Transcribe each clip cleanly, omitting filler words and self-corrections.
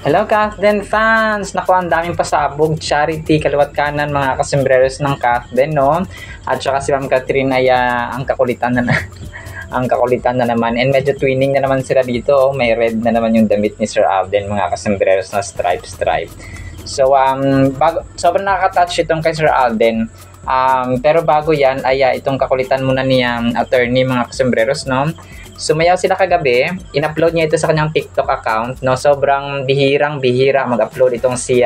Hello Kathden fans! Naku, ang daming pasabog, charity, kaliwat kanan, mga kasembreros ng Kathden, no? At saka si Ma'am Catherine ay ang kakulitan na ang kakulitan na naman. And medyo twinning na naman sila dito. Oh. May red na naman yung damit ni Sir Alden, mga kasembreros na stripe. So, sobrang nakaka-touch itong kay Sir Alden. Pero bago yan, ay itong kakulitan muna ni attorney, mga kasembreros, no? Sumayaw sila kagabi, in-upload niya ito sa kanyang TikTok account, no? Sobrang bihirang-bihira mag-upload itong si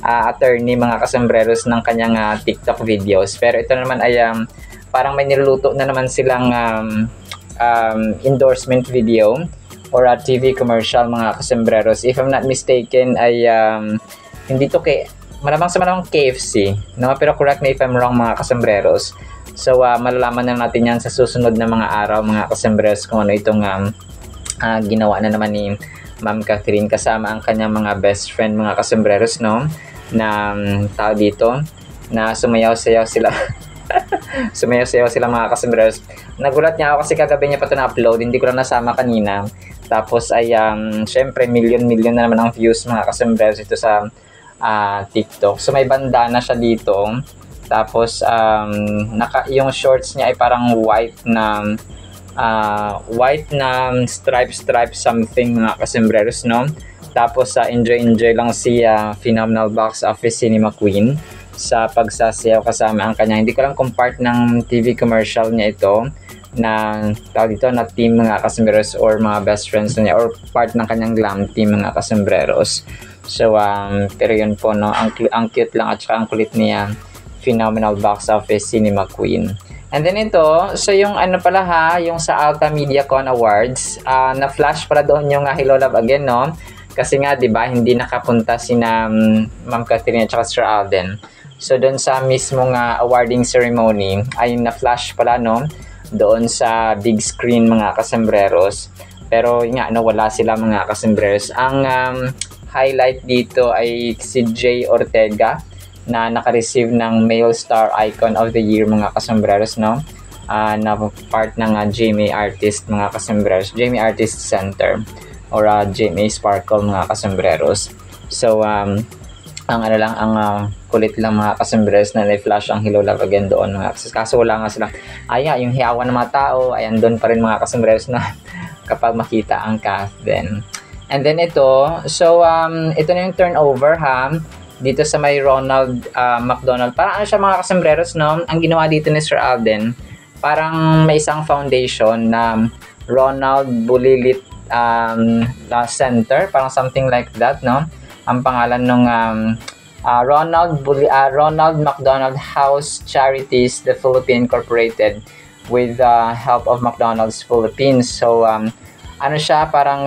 attorney, mga kasembreros, ng kanyang TikTok videos. Pero ito naman ay parang may niluluto na naman silang endorsement video or a TV commercial, mga kasembreros. If I'm not mistaken ay hindi to malamang sa KFC, no? Pero correct me if I'm wrong, mga kasembreros. So, malalaman na natin yan sa susunod na mga araw, mga kasembreros, kung ano itong ginawa na naman ni Ma'am Catherine kasama ang kanyang mga best friend, mga kasembreros, no? Na tao dito, na sumayaw-sayaw sila. Sumayaw-sayaw sila, mga kasembreros. Nagulat niya ako kasi kagabi niya pa ito na-upload, hindi ko lang nasama kanina. Tapos ay, syempre, million na naman ang views, mga kasembreros, ito sa TikTok. So, may bandana siya dito. Tapos yung shorts niya ay parang white na stripe something, mga kasembreros, no? Tapos enjoy lang si phenomenal box office Cinema Queen sa pagsasayaw kasama ang kanya. Hindi ko lang kung part ng TV commercial niya ito na tawag dito na team, mga kasembreros, or mga best friends niya, or part ng kanyang glam team, mga kasembreros. So pero yun po, no? Ang cute lang at saka ang kulit niya, phenomenal box office Cinema Queen. And then ito, so yung yung sa Alta MediaCon Awards, na-flash pala doon yung Hello Love Again, no? Kasi nga, di ba, hindi nakapunta si Ma'am Catherine at saka Sir Alden. So doon sa mismong awarding ceremony, ay na-flash pala, no? Doon sa big screen, mga kasembreros. Pero nga, wala sila, mga kasembreros. Ang highlight dito ay si Jay Ortega, na naka-receive ng Male Star Icon of the Year, mga kasembreros, no? Na part ng GMA Artist, mga kasembreros, GMA Artist Center, or GMA Sparkle, mga kasembreros. So, ang kulit lang, mga kasembreros, na na-flash ang Hello Love Again doon, mga kasembreros. Kaso wala nga sila. Yung hiyawan ng mga tao, ayan doon pa rin, mga kasembreros, na kapag makita ang Kathden. And then ito, so, ito na yung turnover, dito sa may Ronald McDonald. Parang siya, mga kasembreros, no? Ang ginawa dito ni Sir Alden, parang may isang foundation na Ronald Bulilit Center, parang something like that, no? Ang pangalan ng Ronald McDonald House Charities the Philippines Incorporated with help of McDonald's Philippines. So siya, parang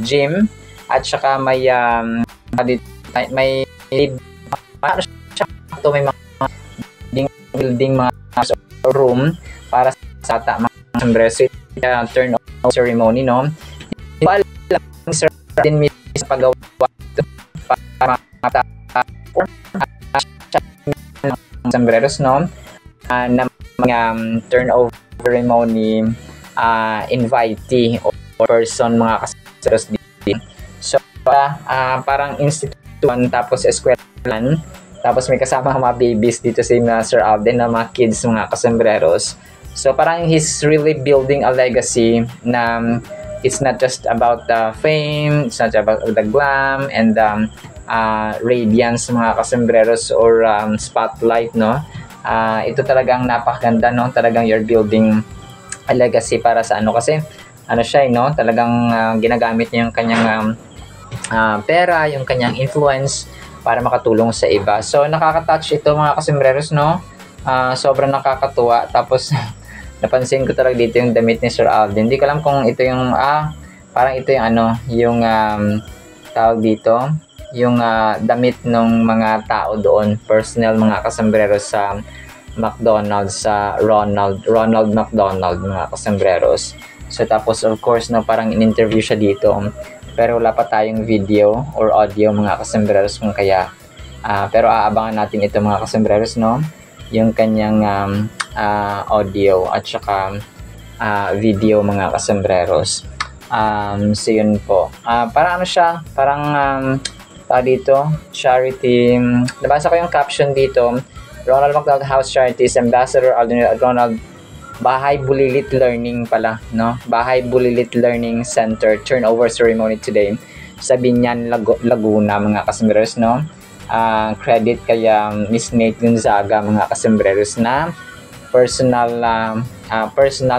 gym, at saka may may building mga room para sa mga kasembreros, turnover ceremony, no? Hindi alam Sir din sa paggawa ito para kasembreros, no? Na mga turnover ceremony invitee or person, mga kasembreros din. So parang institution, tapos eskwelahan, tapos may kasama mga babies dito si Sir Alden, na mga kids, mga kasembreros. So parang he's really building a legacy na it's not just about the fame, it's not about the glam and radiance, mga kasembreros, or spotlight, no? Ito talagang napakaganda, no? Talagang you're building a legacy para sa kasi siya, no? Talagang ginagamit niya yung kanyang pera, yung kanyang influence para makatulong sa iba. So nakaka-touch ito, mga kasembreros, no? Sobrang nakakatuwa. Tapos napansin ko talaga dito yung damit ni Sir Alden. Hindi ko alam kung ito yung parang ito yung yung tawag dito, yung damit ng mga tao doon, personal, mga kasembreros, sa McDonald's, sa Ronald McDonald, mga kasembreros. So tapos of course, no, parang in-interview siya dito. Pero wala pa tayong video or audio, mga kasembreros, kung kaya. Pero aabangan natin ito, mga kasembreros, no? Yung kanyang audio at saka video, mga kasembreros. So yun po. Parang ano siya, parang dito, charity. Nabasa ko yung caption dito. Ronald McDonald House Charities Ambassador Alden Ronald Bahay Bulilit Learning pala, no? Bahay Bulilit Learning Center turnover ceremony today sa Binyan, Laguna, mga kasembreros, no? Credit kay Miss Nate Gonzaga, mga kasembreros, na personal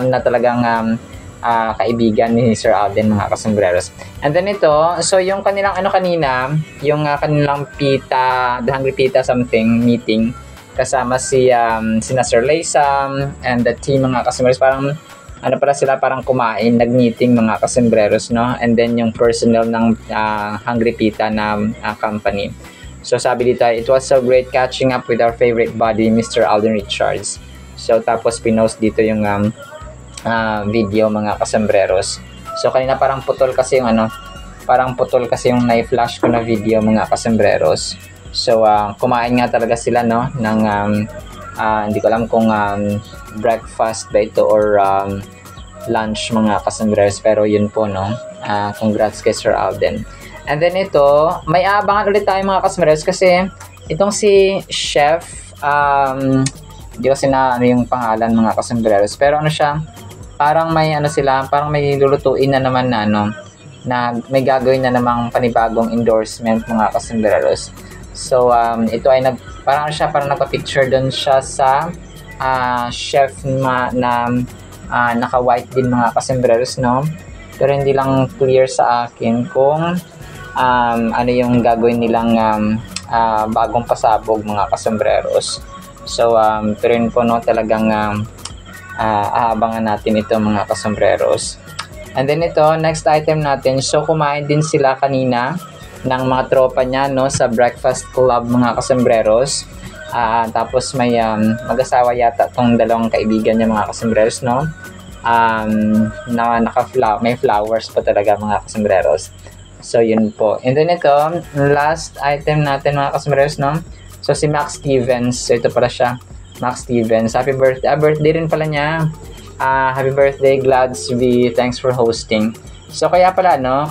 na talagang kaibigan ni Sir Alden, mga kasembreros. And then ito, so yung kanilang kanina, yung kanilang pita, the Hungry Pita something meeting, kasama sina Sir Laysam and the team, mga kasembreros. Parang pala sila, parang kumain, nag-meeting, mga kasembreros, no? And then yung personnel ng Hungry Pita na company. So sabi dito, it was so great catching up with our favorite buddy, Mr. Alden Richards. So tapos pinost dito yung video, mga kasembreros. So kanina parang putol kasi yung yung na-flash ko na video, mga kasembreros. So kumain nga talaga sila, no, ng hindi ko alam kung breakfast ba ito or lunch, mga kasembreros, pero yun po, no. Congrats kay Sir Alden. And then ito, may abangan ulit tayo, mga kasembreros, kasi itong si Chef, hindi ko na yung pangalan, mga kasembreros, pero siya, parang may parang may lulutuin na naman na may gagawin na namang panibagong endorsement, mga kasembreros. So ito ay parang nagpa-picture doon siya sa chef na naka-white din, mga kasembreros, no? Pero hindi lang clear sa akin kung ano yung gagawin nilang bagong pasabog, mga kasembreros. So pero yun po, no, talagang aabangan natin ito, mga kasembreros. And then ito, next item natin. So kumain din sila kanina ng mga tropa niya, no, sa breakfast club, mga kasembreros. Tapos may mag-asawa yata tong dalawang kaibigan niya, mga kasembreros, no, na may flowers pa talaga, mga kasembreros. So yun po. And then ito, last item natin, mga kasembreros, no. So si Max Stevens, so ito pala siya, Max Stevens. Happy birthday, birthday rin pala niya. Happy birthday, Glads V. Thanks for hosting. So kaya pala, no,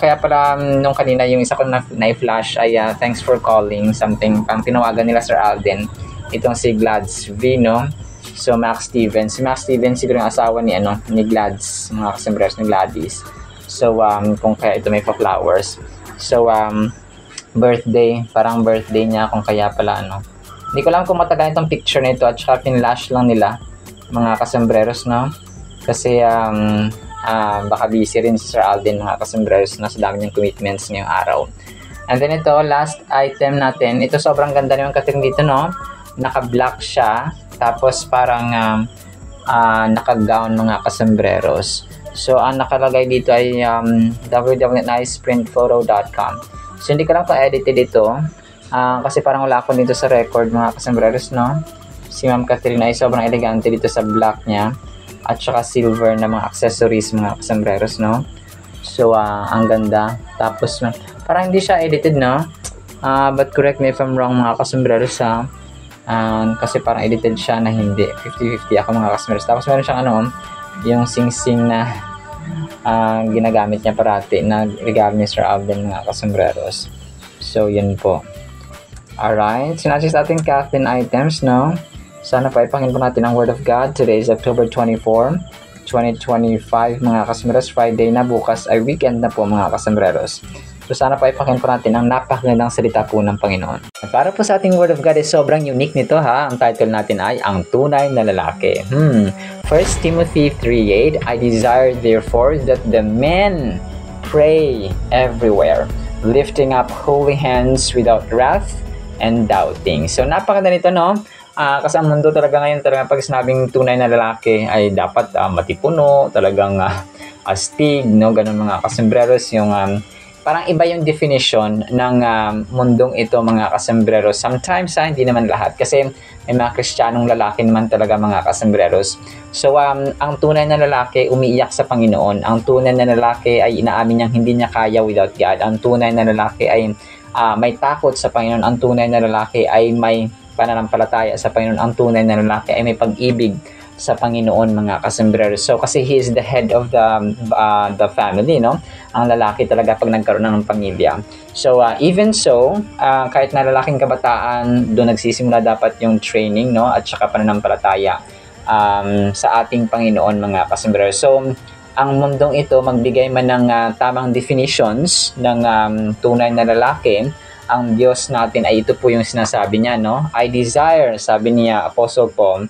nung kanina yung isa ko na-flash ay thanks for calling something, pang tinawagan nila Sir Alden, itong si Glads V, no. So Max Stevens, si Max Stevens siguro yung asawa ni Glads, mga kasembreros, ni Gladys. So kung kaya ito may pa-flowers. So birthday, parang birthday niya, kung kaya pala, hindi ko lang kung matagal itong picture na ito, at saka pinlash lang nila, mga kasembreros, no, kasi baka busy rin si Sir Alden, mga kasembreros, na sa dami niyang commitments ngayong araw. And then ito, last item natin. Ito, sobrang ganda naman kating dito, no? Naka-black siya, tapos parang naka-gown, mga kasembreros. So ang nakalagay dito ay www.niceprinphoto.com. So hindi ko lang pa-edited ito, kasi parang wala ako dito sa record, mga kasembreros, no? Si Ma'am Catherine ay sobrang elegante dito sa black niya, at saka silver na mga accessories, mga kasembreros, no? So ang ganda. Tapos parang hindi siya edited, no? But correct me if I'm wrong, mga kasembreros, kasi parang edited siya na hindi. 50-50 ako, mga kasembreros. Tapos meron siyang yung sing-sing na ginagamit niya parati, na regalo ni Sir Alden, mga kasembreros. So yun po. Alright, sinachis ating Kathleen items, no? Sana pa ipangin po natin ang Word of God. Today is October 24, 2025, mga kasembreros. Friday na, bukas ay weekend na po, mga kasembreros. So sana pa ipangin po natin ang napakagandang salita po ng Panginoon. At para po sa ating Word of God ay sobrang unique nito, ha. Ang title natin ay Ang Tunay na Lalaki. 1 Timothy 3:8, I desire therefore that the men pray everywhere, lifting up holy hands without wrath and doubting. So napakaganda nito, no? Kasi ang mundo talaga ngayon, talaga pag sinabing tunay na lalaki ay dapat matipuno, talagang astig, no? Ganun, mga kasembreros, yung parang iba yung definition ng mundong ito, mga kasembreros. Sometimes hindi naman lahat, kasi may mga Kristiyanong lalaki naman talaga, mga kasembreros. So ang tunay na lalaki umiiyak sa Panginoon. Ang tunay na lalaki ay inaamin niyang hindi niya kaya without God. Ang tunay na lalaki ay may takot sa Panginoon. Ang tunay na lalaki ay may pananampalataya sa Panginoon. Ang tunay na lalaki ay may pag-ibig sa Panginoon, mga kasombrero. So kasi he is the head of the family, no? Ang lalaki talaga pag nagkaroon ng pamilya. So even so, kahit na lalaking kabataan, doon nagsisimula dapat yung training, no? At saka pananampalataya sa ating Panginoon, mga kasombrero. So ang mundong ito magbigay man ng tamang definitions ng tunay na lalaki, ang Diyos natin ay ito po yung sinasabi niya, no? I desire, sabi niya Apostle Paul,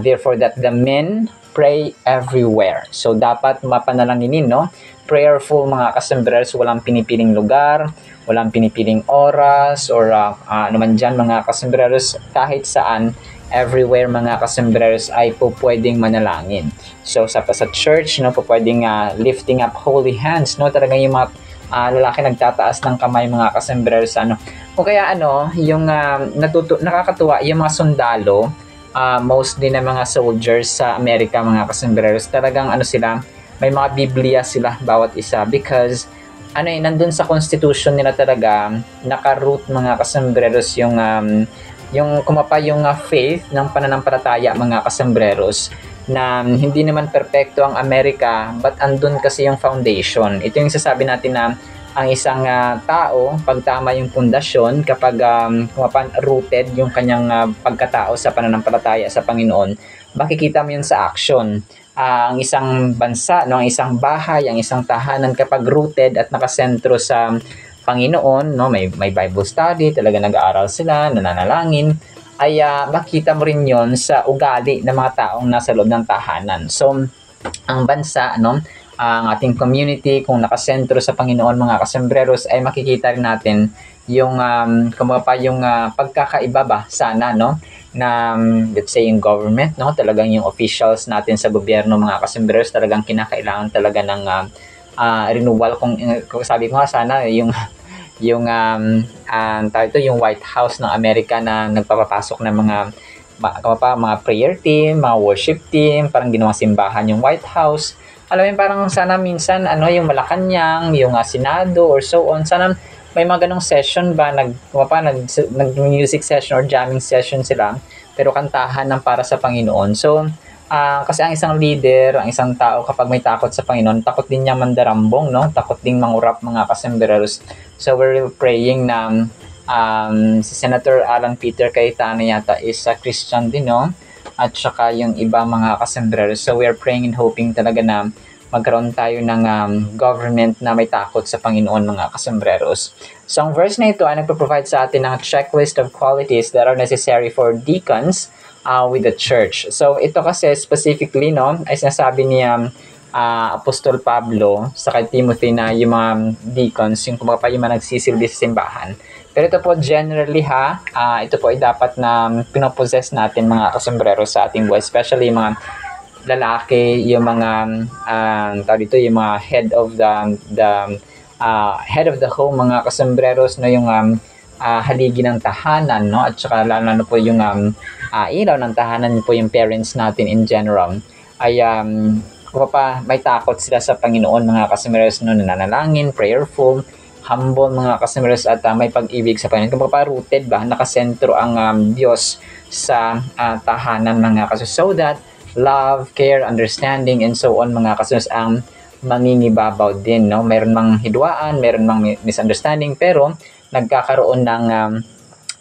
therefore that the men pray everywhere. So dapat mapanalanginin, no? Prayerful, mga kasombrero, walang pinipiling lugar, walang pinipiling oras, or ano man dyan, mga kasombrero, kahit saan, everywhere, mga kasombrero, ay po pwedeng manalangin. So sa church, no, po pwedeng lifting up holy hands, no? Talagang yung mga lalaki nagtataas ng kamay, mga kasombrero, ano. O kaya yung nakakatuwa, yung mga sundalo, mostly na mga soldiers sa Amerika, mga kasombrero, talagang sila, may mga Biblia sila bawat isa, because nandun sa constitution nila talaga, naka-root, mga kasombrero, yung kumapa yung faith ng pananampalataya, mga kasombrero, na hindi naman perpekto ang Amerika, but andun kasi yung foundation. Ito yung sasabi natin na ang isang tao, pag tama yung pundasyon, kapag rooted yung kanyang pagkatao sa pananampalataya sa Panginoon, makikita mo yun sa action. Ang isang bansa, no, ang isang bahay, ang isang tahanan, kapag rooted at nakasentro sa Panginoon, no, may Bible study, talaga nag-aaral sila, nananalangin, ay makita mo rin yon sa ugali ng mga taong nasa loob ng tahanan. So, ang bansa, ang ating community, kung nakasentro sa Panginoon, mga kasombrero, ay makikita rin natin yung yung pagkakaiba ba sana, no, na let's say yung government, no, talagang yung officials natin sa gobyerno, mga kasombrero, talagang kinakailangan talaga ng renewal. Kung sabi ko nga, sana yung yung White House ng Amerika na nagpapapasok ng mga prayer team, mga worship team, parang ginawang simbahan yung White House. Alam mo, parang sana minsan yung Malacanang, yung Senado or so on, sana may mga ganong session ba, nag-music session or jamming session sila, pero kantahan ng para sa Panginoon. So kasi ang isang leader, ang isang tao, kapag may takot sa Panginoon, takot din niya mandarambong, no? Takot din mangurap, mga kasombrero. So we're praying na si Senator Alan Peter Cayetano yata is a Christian din, no? At saka yung iba, mga kasombrero. So we're praying and hoping talaga na magkaroon tayo ng government na may takot sa Panginoon, mga kasombrero. So ang verse na ito ay nagpo-provide sa atin ng checklist of qualities that are necessary for deacons with the church. So ito kasi specifically, no, ay sinasabi ni Apostol Pablo sa kay Timothy na yung mga deacons, yung kumbaga yung mga nagsisilbi sa simbahan. Pero ito po generally ito po ay dapat na pinopossess natin, mga kasombrero, sa ating buhay, especially yung mga lalaki, yung mga yung mga head of the home, mga kasombrero, no, yung haligi ng tahanan, no, at saka lalo po yung ilaw ng tahanan po, yung parents natin in general, ay may takot sila sa Panginoon, mga kasombrero, no, nananalangin, prayerful, humble, mga kasombrero, at may pag-ibig sa Panginoon. Kumbaga rooted ba, nakasentro ang Diyos sa tahanan, mga kasombrero, so that love, care, understanding, and so on, mga kasombrero, ang mangingibabaw din, no? Meron mang hidwaan, meron mang misunderstanding, pero nagkakaroon ng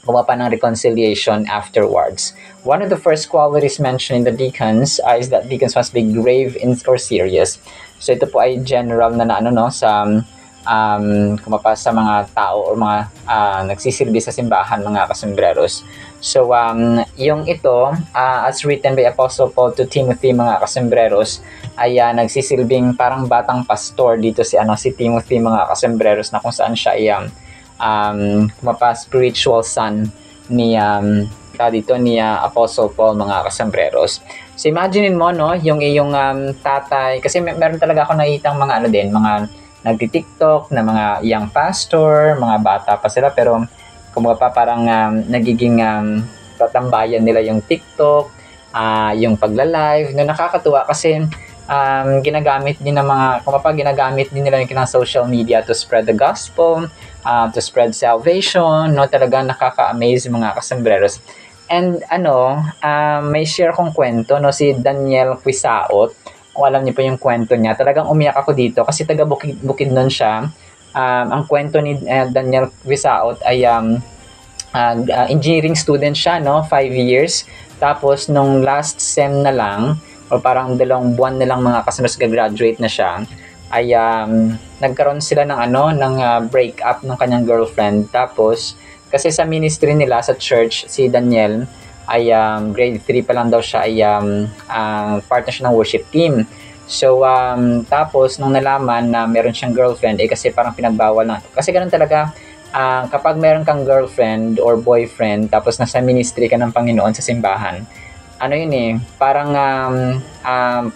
ng reconciliation afterwards. One of the first qualities mentioned in the deacons is that deacons must be grave or serious. So ito po ay general na sa sa mga tao o mga nagsisilbi sa simbahan, mga kasombrero. So yung ito as written by Apostle Paul to Timothy, mga kasombrero, ay nagsisilbing parang batang pastor dito si Timothy, mga kasombrero, na kung saan siya ay spiritual son ni Apostle Paul, mga kasombrero. So imagine mo, no, yung iyong tatay, kasi meron talaga ako nakitang mga mga nagti-TikTok na mga young pastor, mga bata pa sila, pero kumbaga parang nagiging tatambayan nila yung TikTok, yung pagla-live, no, nakakatuwa kasi ginagamit din ng mga, ginagamit din nila yung social media to spread the gospel, to spread salvation, no, talaga nakaka-amaze, mga kasombrero. And ano, may share kong kwento, no, si Daniel Quisaot. Kung alam niyo po yung kwento niya, talagang umiyak ako dito kasi taga Bukidnon siya. Ang kwento ni Daniel Quisaot ay engineering student siya, no, 5 years. Tapos nung last sem na lang, o parang 2 buwan na lang mga customers gagraduate na siya, ay nagkaroon sila ng break up ng kanyang girlfriend. Tapos kasi sa ministry nila sa church, si Daniel ay grade 3 pa lang daw siya, ay partner siya ng worship team. So tapos nung nalaman na meron siyang girlfriend, kasi parang pinagbawal na, kasi ganun talaga. Kapag meron kang girlfriend or boyfriend tapos nasa ministry ka ng Panginoon sa simbahan, ano yun parang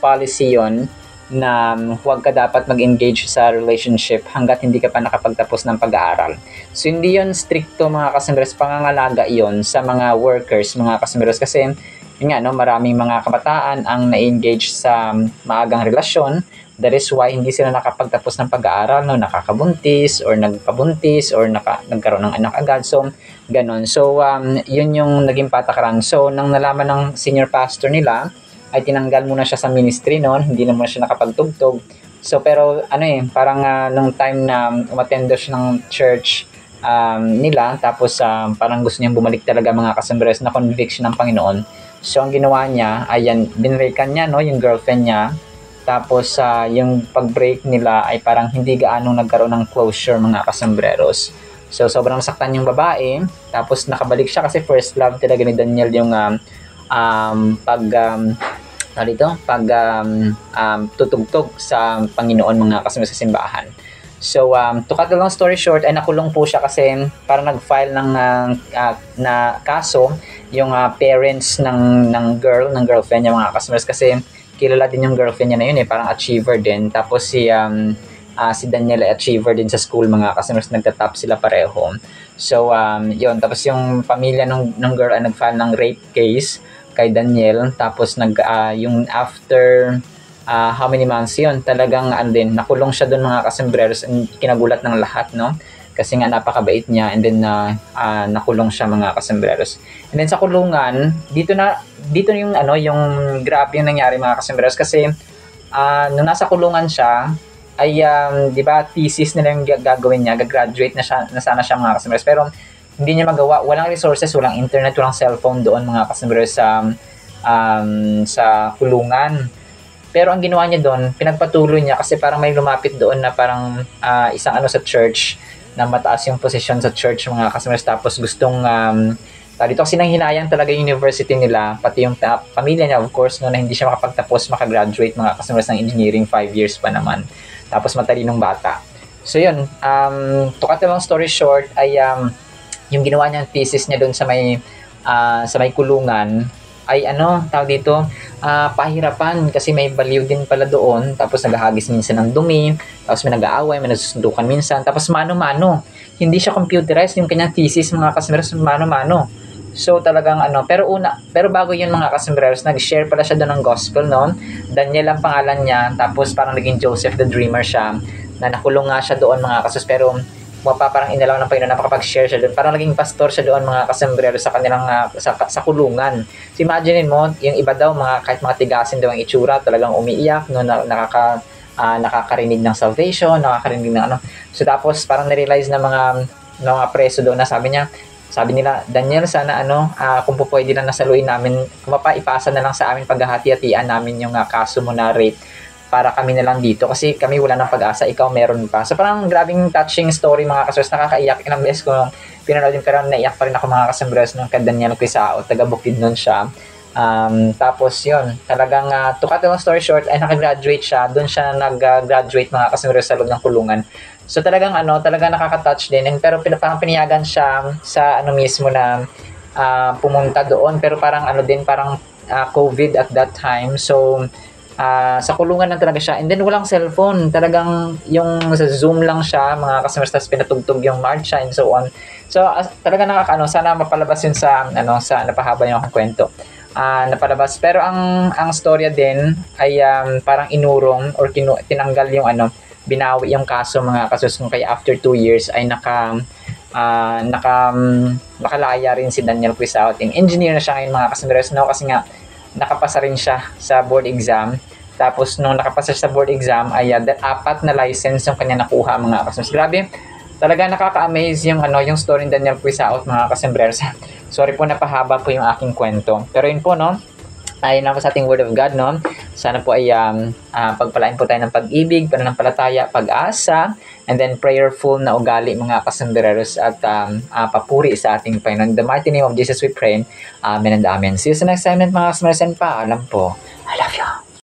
policy yun na huwag ka dapat mag-engage sa relationship hanggat hindi ka pa nakapagtapos ng pag-aaral. So hindi yun stricto mga kasumbers, pangangalaga yun sa mga workers, mga kasumbers, kasi yun nga, no, maraming mga kabataan ang na-engage sa maagang relasyon. That is why hindi sila nakapagtapos ng pag-aaral, no, nakakabuntis or nagpabuntis or nagkaroon ng anak agad. So ganun. So yun yung naging patakaran. So nang nalaman ng senior pastor nila, ay tinanggal muna siya sa ministry noon, hindi na muna siya nakapagtugtog. So pero parang nung time na umattend siya ng church nila, tapos parang gusto niyang bumalik talaga mga kasumbres, na conviction ng Panginoon. So ang ginawa niya, ayan, binreakan niya, no, yung girlfriend niya. Tapos yung pag-break nila ay parang hindi gaano nagkaroon ng closure mga kasambreros. So sobrang saktan yung babae, tapos nakabalik siya kasi first love talaga ni Daniel yung tutugtog sa Panginoon mga kasama sa simbahan. So to cut the long story short, ay nakulong po siya kasi parang nag-file ng na kaso yung parents ng girlfriend niya mga customers, kasi kilala din yung girlfriend niya na yun parang achiever din. Tapos si Daniel ay achiever din sa school mga customers, nagtatap sila pareho. So yun, tapos yung pamilya ng girl ay nag-file ng rape case kay Daniel. Tapos yung after how many months yun, talagang nakulong siya doon mga kasembreros. Kinagulat ng lahat, no, kasi nga napakabait niya. And then nakulong siya mga kasembreros. And then sa kulungan, dito yung yung grabe yung nangyari mga kasembreros, kasi nung nasa kulungan siya ay di ba thesis nila yung gagawin niya, gagraduate na sana siya mga kasembreros, pero hindi niya magawa, walang resources, walang internet, walang cellphone doon mga kasembreros sa kulungan. Pero ang ginawa niya doon, pinagpatuloy niya kasi parang may lumapit doon na parang isang sa church, na mataas yung posisyon sa church mga customers. Tapos gustong dito kasi nang hinayang talaga yung university nila, pati yung pamilya niya, of course, no, na hindi siya makapagtapos, makagraduate mga customers ng engineering, 5 years pa naman. Tapos matalinong bata. So yun, to cut the long story short, ay yung ginawa niya thesis niya doon sa may kulungan ay tawag dito, pahirapan kasi may baliw din pala doon. Tapos naghahagis minsan ng dumi, tapos may nag-aaway, may nasusundukan minsan, tapos mano-mano, hindi siya computerized yung kanyang thesis mga kasembreros, mano-mano. So talagang pero bago yun mga kasembreros, nag-share pala siya doon ng gospel, no. Daniel ang pangalan niya, tapos parang naging Joseph the Dreamer siya, na nakulong nga siya doon mga kasus, pero parang inalaw ng Panginoon na makapag-share siya doon. Parang naging pastor siya doon mga kasembrero sa kanilang sa kulungan. So imagine mo, yung iba daw kahit mga tigasin daw ang itsura, talagang umiiyak, no, nakakarinig ng salvation, nakakarinig ng So tapos parang na-realize na mga preso doon na sabi nila, Daniel, sana kung po pwede lang nasaluin namin, kung ipasa na lang sa amin, paghahati-hatian namin yung kaso mo na rape, para kami na lang dito kasi kami wala ng pag-asa, ikaw meron pa. So parang grabing touching story mga kasers, nakakaiyak. Ilang beses ko pinanood yung, pero naiyak pa rin ako mga kasembres nung kay Daniel Quisao, taga Bukidnon siya. Tapos yun, talagang to cut the long story short, ay nakagraduate siya, doon siya nag-graduate mga kasembres sa loob ng kulungan. So talagang talagang nakaka-touch din. Pero parang piniyagan siya sa mismo na pumunta doon, pero parang parang COVID at that time. So sa kulungan lang talaga siya, and then walang cellphone, talagang yung sa Zoom lang siya mga customers, tapos pinatugtog yung marcha and so on. So talaga sana mapalabas yun sa napahaba yung kwento, napalabas. Pero ang storya din ay parang inurong or tinanggal yung binawi yung kaso mga kasus, kung kaya after 2 years ay nakalaya rin si Daniel Quisautin. Engineer na siya ngayon mga kasunders, no? Kasi nga nakapasa rin siya sa board exam. Tapos nung nakapasa siya sa board exam ay 4 na license yung kanya nakuha mga kasunders. Grabe, talaga nakaka-amaze yung yung story ni Daniel Quisaut mga kasunders. Sorry po napahaba po yung aking kwento. Pero yun po, no? Ayun na po sa ating Word of God, no? Sana po ay pagpalain po tayo ng pag-ibig, pananampalataya, pag-asa, and then prayerful na ugali mga kasundereros at papuri sa ating Panginoon. In the mighty name of Jesus we pray. Amen and amen. See you sa next segment mga kasundereros and paalam po. I love you.